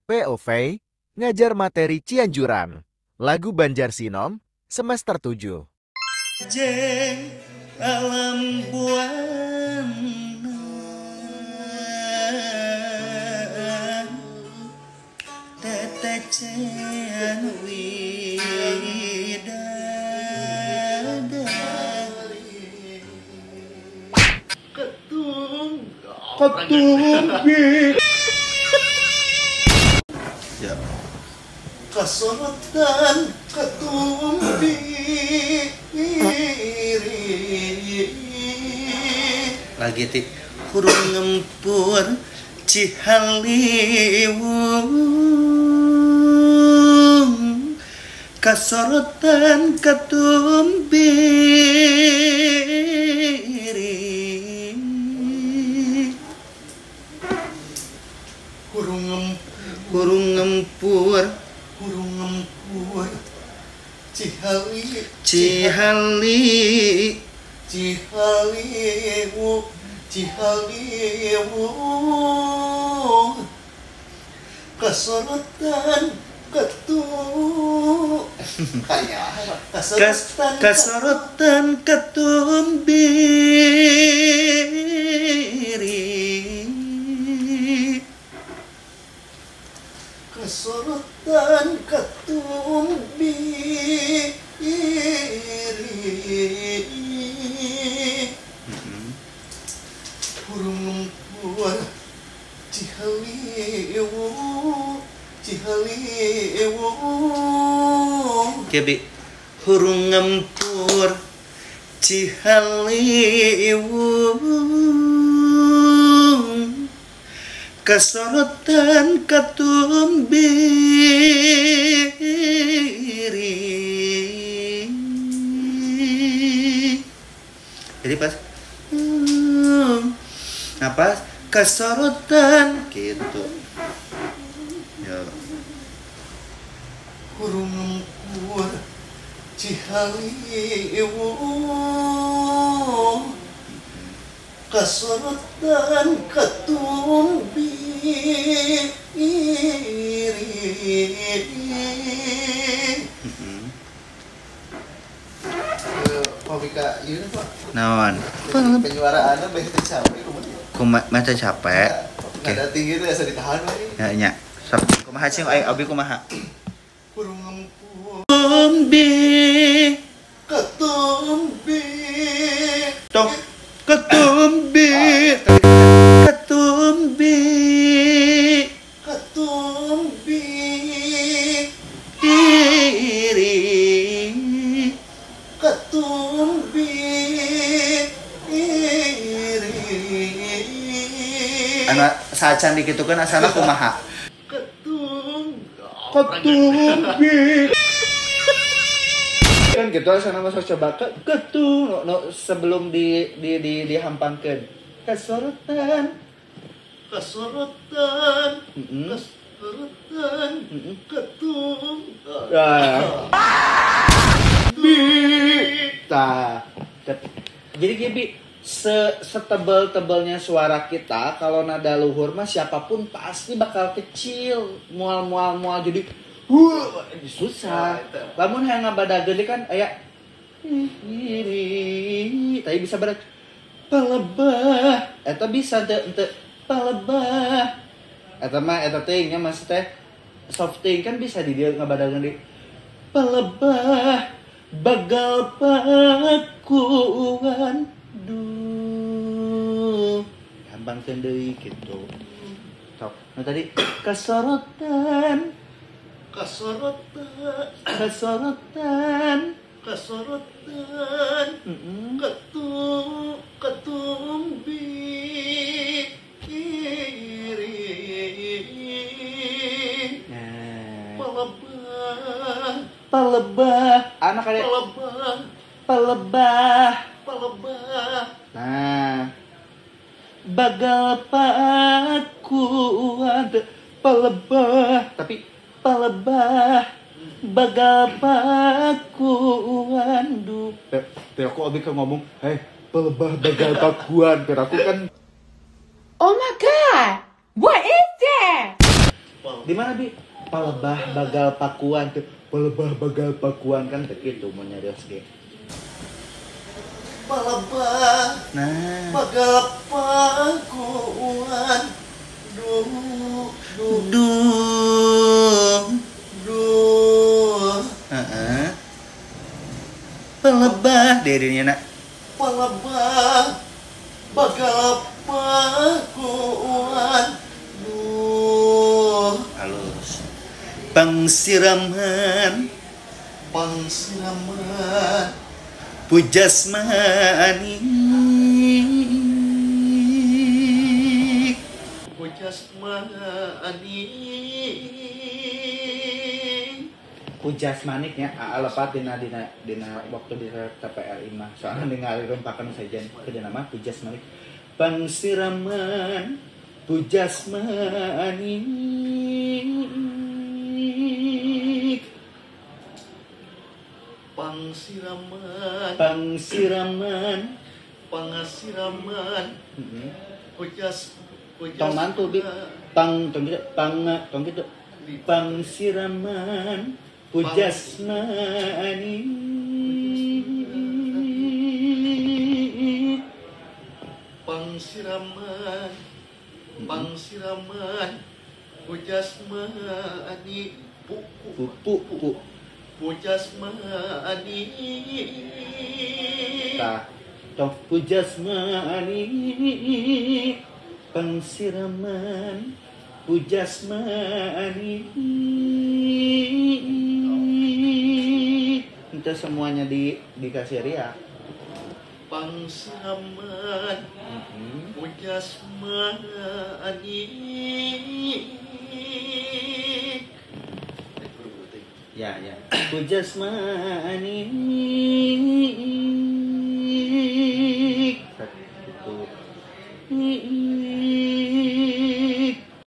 POV ngajar materi Cianjuran. Lagu Banjar Sinom semester 7. Jeng alam buana tetecean widadari ketumbi ya kasorotan ketumbi lagi ti kurung ngempur cihaliwung kasorotan ketumbi kurung ngempur cihaliwung kasorotan kasorotan ketumbiri kasorotan ketumbiri burung ngempur cihaliwung kebi burung ngempur cihaliwung kasorotan ketumbiri. Jadi pas apa kasorotan gitu ya burung ngempur cihaliwung kasorotan ketumbiri. Pabika ieu Pak. Naon? Penjuaraanna beh teh capek kumaha mah capek. Nada tinggi itu asa ditahan we. Ya nya. Sok kumaha cing abi kumaha? Burung ngempur ketumbi tok ketumbi anak sacan dikitukeun asana kumaha ketumbi kan gitu asana mah coba ketung no, sebelum dihampangkeun kasorotan ketung jadi Gibi setebal-tebalnya suara kita kalau nada luhur mah siapapun pasti bakal kecil mual jadi susah lamun hayang ngabadageun kan aya tapi bisa berat palebah eta bisa teu palebah eta mah eta teh nya mas teh softing kan bisa di dia ngabadageun di palebah bagal pakuan duh gampang deui kitu sok nu tadi kasorotan ketumbi palebah anak ada palebah nah bagal pakuan palebah tapi palebah bagal pakuan du aku abi kan ngomong palebah bagal pakuan aku kan oh my god what is that Di mana Bi? Palebah bagal pakuan tuh. Palebah bagal pakuan kan begitu mau nyarios ge. Palebah Nah, bagal pakuan. Duh, duh, duh. duh. Heeh. Palebah dirinya nak. Palebah bagal pakuan. Duh. Halus. Pangsiraman Pangsiraman pujasmani. Pujasmani. Pujasmaniknya alepat dina waktu di TPRI mah soalnya ningali rempakan sajian kerja nama pujasmanik pangsiraman pujasmani Pangsiraman pangsiraman Pangasiraman tong mantu Bi pang tong gitu pangsiraman pujasmani Pangsiraman Pangsiraman Pujasmani pupu Pujasmani ta tong pujasmani pangsiraman pujasmani itu semuanya dikasih ria. Pangsiraman Pujasmani. Ya pujasmani itu